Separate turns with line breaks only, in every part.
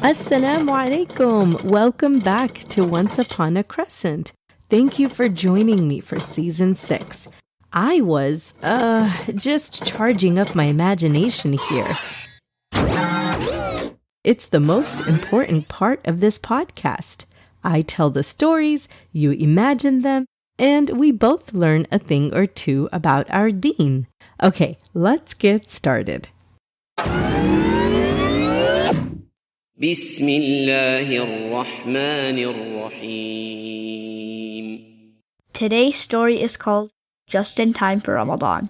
Assalamu alaikum. Welcome back to Once Upon a Crescent. Thank you for joining me for season 6. I was, just charging up my imagination here. It's the most important part of this podcast. I tell the stories, you imagine them, and we both learn a thing or two about our deen. Okay, let's get started.
بسم الله الرحمن الرحيم.
Today's story is called Just in Time for Ramadan.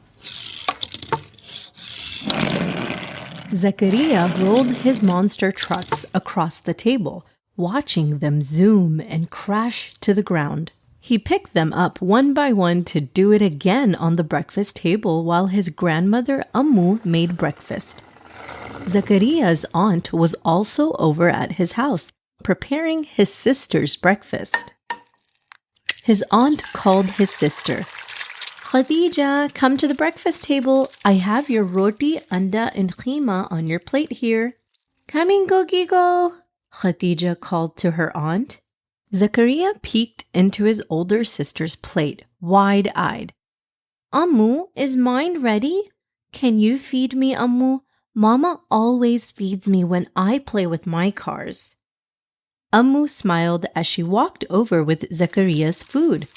Zakariya rolled his monster trucks across the table, watching them zoom and crash to the ground. He picked them up one by one to do it again on the breakfast table while his grandmother Ammu made breakfast. Zakariya's aunt was also over at his house, preparing his sister's breakfast. His aunt called his sister. Khadijah, come to the breakfast table. I have your roti, anda, and keema on your plate here. Coming, Gogigo, Khadijah called to her aunt. Zakariya peeked into his older sister's plate, wide-eyed. Ammu, is mine ready? Can you feed me, Ammu? Mama always feeds me when I play with my cars. Ammu smiled as she walked over with Zakariya's food.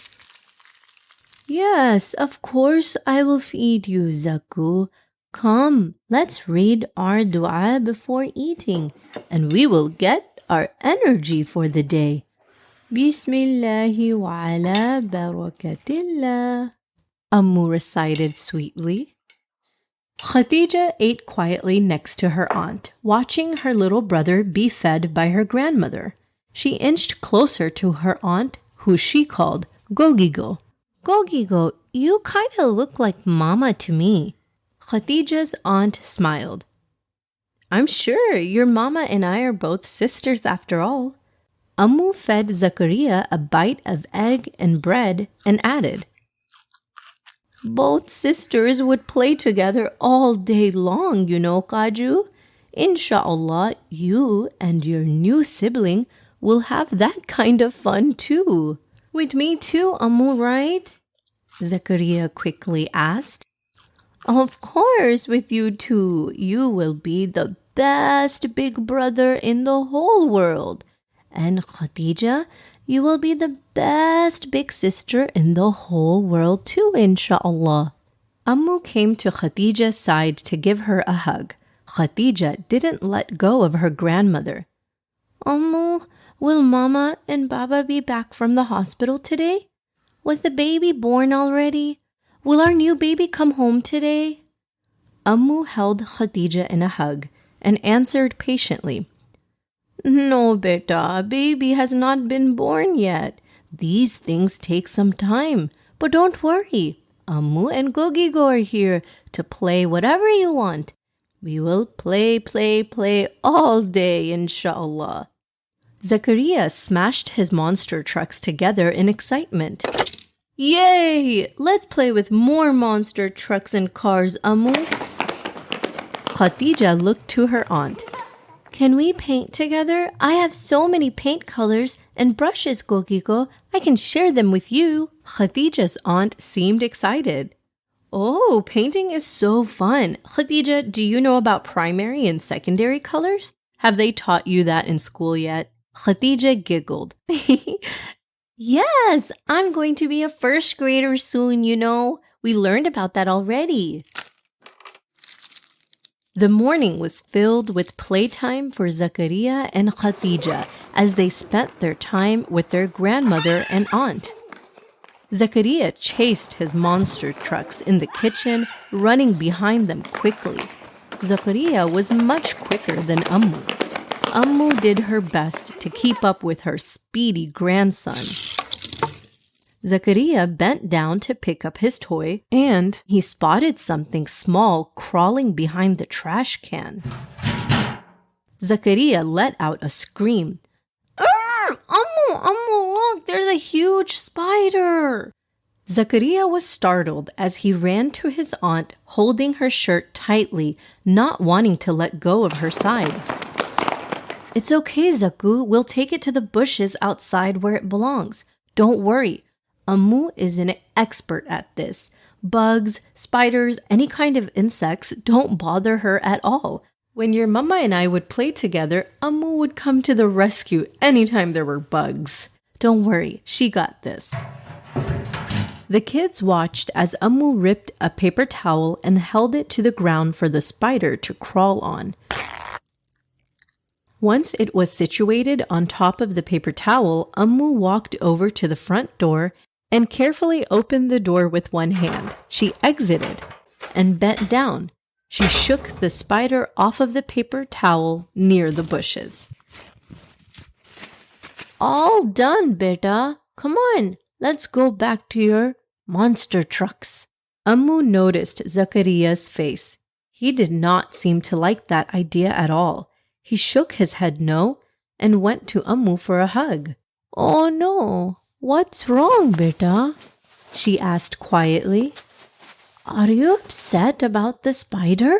Yes, of course I will feed you, Zaku. Come, let's read our dua before eating, and we will get our energy for the day. Bismillahi wa ala barakatillah, Ammu recited sweetly. Khadijah ate quietly next to her aunt, watching her little brother be fed by her grandmother. She inched closer to her aunt, who she called Gogigo. Gogigo, you kind of look like Mama to me. Khadijah's aunt smiled. I'm sure your Mama and I are both sisters after all. Ammu fed Zakariya a bite of egg and bread and added, Both sisters would play together all day long, you know, Kaju. Insha'Allah, you and your new sibling will have that kind of fun too. With me too, Ammu, right? Zakariya quickly asked. Of course, with you too. You will be the best big brother in the whole world. And Khadijah, you will be the best big sister in the whole world too, insha'Allah. Ammu came to Khadijah's side to give her a hug. Khadijah didn't let go of her grandmother. Ammu, will Mama and Baba be back from the hospital today? Was the baby born already? Will our new baby come home today? Ammu held Khadijah in a hug and answered patiently, No, beta, baby has not been born yet. These things take some time, but don't worry. Ammu and Gogigo are here to play whatever you want. We will play all day, insha'Allah. Zakariya smashed his monster trucks together in excitement. Yay! Let's play with more monster trucks and cars, Ammu. Khadijah looked to her aunt. Can we paint together? I have so many paint colors and brushes, Gogigo. I can share them with you. Khadijah's aunt seemed excited. Oh, painting is so fun. Khadijah, do you know about primary and secondary colors? Have they taught you that in school yet? Khadijah giggled. Yes, I'm going to be a first grader soon, you know. We learned about that already. The morning was filled with playtime for Zakariya and Khadijah as they spent their time with their grandmother and aunt. Zakariya chased his monster trucks in the kitchen, running behind them quickly. Zakariya was much quicker than Ammu. Ammu did her best to keep up with her speedy grandson. Zakariya bent down to pick up his toy, and he spotted something small crawling behind the trash can. Zakariya let out a scream. Ammu, look, there's a huge spider! Zakariya was startled as he ran to his aunt, holding her shirt tightly, not wanting to let go of her side. It's okay, Zaku. We'll take it to the bushes outside where it belongs. Don't worry. Ammu is an expert at this. Bugs, spiders, any kind of insects don't bother her at all. When your mama and I would play together, Ammu would come to the rescue anytime there were bugs. Don't worry, she got this. The kids watched as Ammu ripped a paper towel and held it to the ground for the spider to crawl on. Once it was situated on top of the paper towel, Ammu walked over to the front door and carefully opened the door with one hand. She exited and bent down. She shook the spider off of the paper towel near the bushes. All done, beta. Come on, let's go back to your monster trucks. Ammu noticed Zakariya's face. He did not seem to like that idea at all. He shook his head no and went to Ammu for a hug. Oh no, what's wrong, beta? She asked quietly. Are you upset about the spider?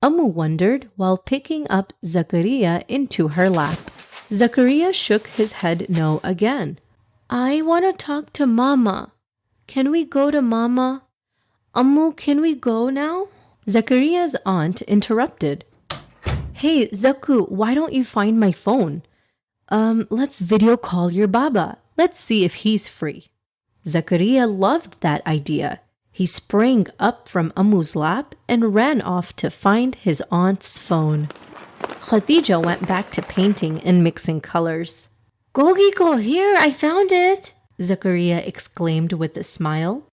Ammu wondered while picking up Zakariya into her lap. Zakariya shook his head no again. I want to talk to Mama. Can we go to Mama? Ammu, can we go now? Zakariya's aunt interrupted. Hey, Zaku, why don't you find my phone? Let's video call your Baba. Let's see if he's free. Zakariya loved that idea. He sprang up from Ammu's lap and ran off to find his aunt's phone. Khadijah went back to painting and mixing colors. Gogiko, here, I found it, Zakariya exclaimed with a smile.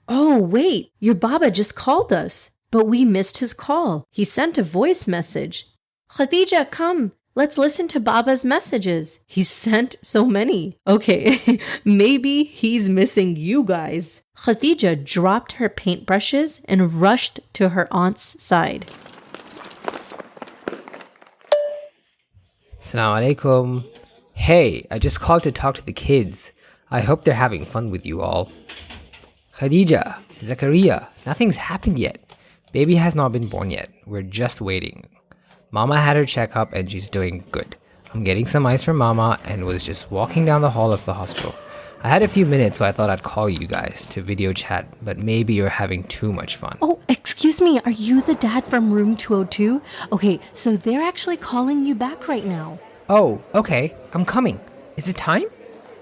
Oh, wait, your Baba just called us. But we missed his call. He sent a voice message. Khadijah, come. Let's listen to Baba's messages. He sent so many. Okay, maybe he's missing you guys. Khadijah dropped her paintbrushes and rushed to her aunt's side.
Assalamu alaikum. Hey, I just called to talk to the kids. I hope they're having fun with you all. Khadijah, Zakariya, nothing's happened yet. Baby has not been born yet. We're just waiting. Mama had her checkup and she's doing good. I'm getting some ice from Mama and was just walking down the hall of the hospital. I had a few minutes, so I thought I'd call you guys to video chat, but maybe you're having too much fun.
Oh, excuse me. Are you the dad from room 202? Okay, so they're actually calling you back right now.
Oh, okay. I'm coming. Is it time?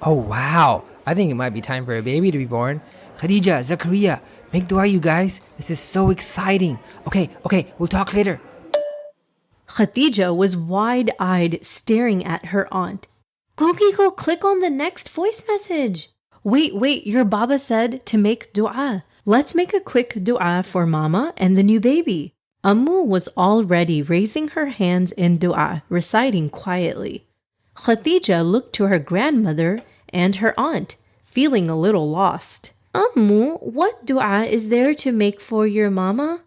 Oh, wow. I think it might be time for a baby to be born. Khadijah, Zakariya, make dua, you guys. This is so exciting. Okay, we'll talk later.
Khadijah was wide-eyed, staring at her aunt. Go, click on the next voice message. Wait, your Baba said to make dua. Let's make a quick dua for Mama and the new baby. Ammu was already raising her hands in dua, reciting quietly. Khadijah looked to her grandmother and her aunt, feeling a little lost. Ammu, what dua is there to make for your Mama?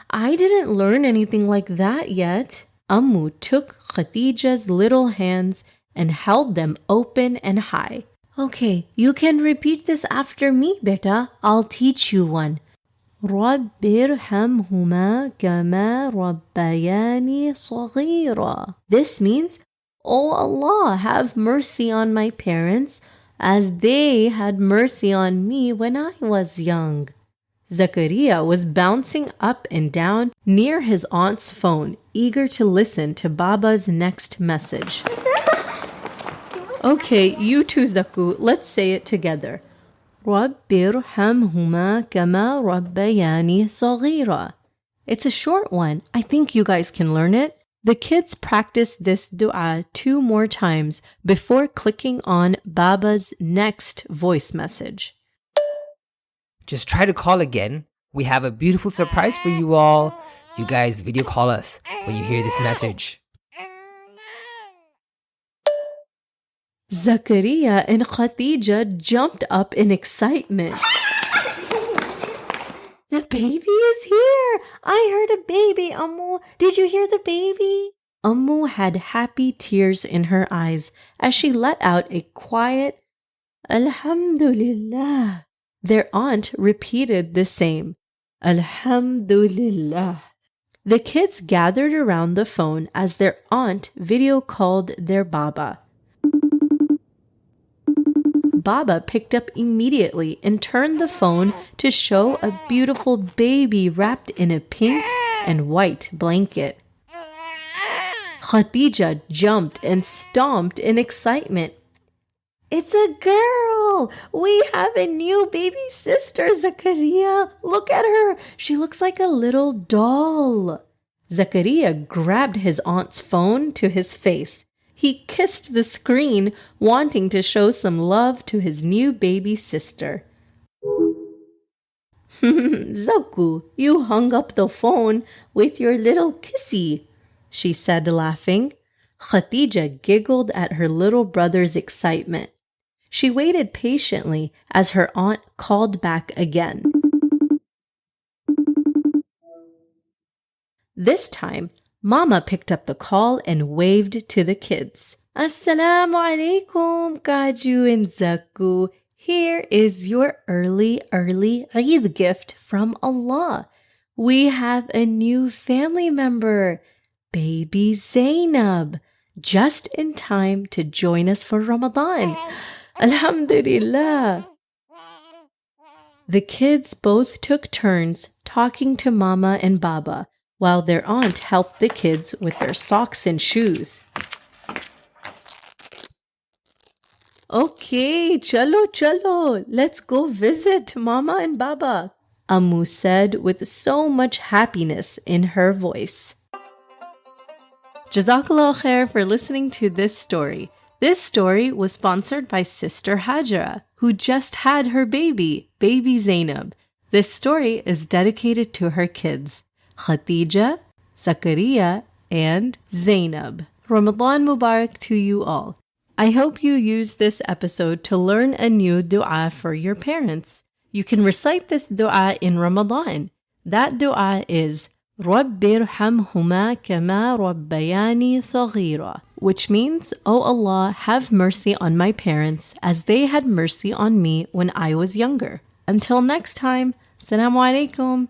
I didn't learn anything like that yet. Ammu took Khadijah's little hands and held them open and high. Okay, you can repeat this after me, beta. I'll teach you one. رَبِّ ارْحَمْهُمَا كَمَا رَبَّيَانِي صَغِيرًا. This means, Oh Allah, have mercy on my parents as they had mercy on me when I was young. Zakariya was bouncing up and down near his aunt's phone, eager to listen to Baba's next message. Okay, you too, Zaku. Let's say it together. رَبِّ ارْحَمْهُمَا كَمَا رَبَّيَانِي صَغِيرًا. It's a short one. I think you guys can learn it. The kids practiced this dua 2 more times before clicking on Baba's next voice message.
Just try to call again. We have a beautiful surprise for you all. You guys video call us when you hear this message.
Zakariya and Khadijah jumped up in excitement. The baby is here! I heard a baby, Ammu. Did you hear the baby? Ammu had happy tears in her eyes as she let out a quiet, Alhamdulillah. Their aunt repeated the same, Alhamdulillah. The kids gathered around the phone as their aunt video called their Baba. Baba picked up immediately and turned the phone to show a beautiful baby wrapped in a pink and white blanket. Khadijah jumped and stomped in excitement. It's a girl! We have a new baby sister, Zakariya. Look at her. She looks like a little doll. Zakariya grabbed his aunt's phone to his face. He kissed the screen, wanting to show some love to his new baby sister. Zaku, you hung up the phone with your little kissy, she said, laughing. Khadijah giggled at her little brother's excitement. She waited patiently as her aunt called back again. This time, Mama picked up the call and waved to the kids. Assalamu alaikum, Kaju and Zaku. Here is your early Eid gift from Allah. We have a new family member, baby Zainab, just in time to join us for Ramadan. Alhamdulillah. The kids both took turns talking to Mama and Baba, while their aunt helped the kids with their socks and shoes. Okay, chalo, let's go visit Mama and Baba, Ammu said with so much happiness in her voice. Jazakallah khair for listening to this story. This story was sponsored by Sister Hajra, who just had her baby Zainab. This story is dedicated to her kids, Khadijah, Zakariya, and Zainab. Ramadan Mubarak to you all. I hope you use this episode to learn a new dua for your parents. You can recite this dua in Ramadan. That dua is رَبِّ ارْحَمْهُمَا كَمَا رَبَّيَانِي صَغِيرًا, which means, O Allah, have mercy on my parents as they had mercy on me when I was younger. Until next time, Assalamu alaikum.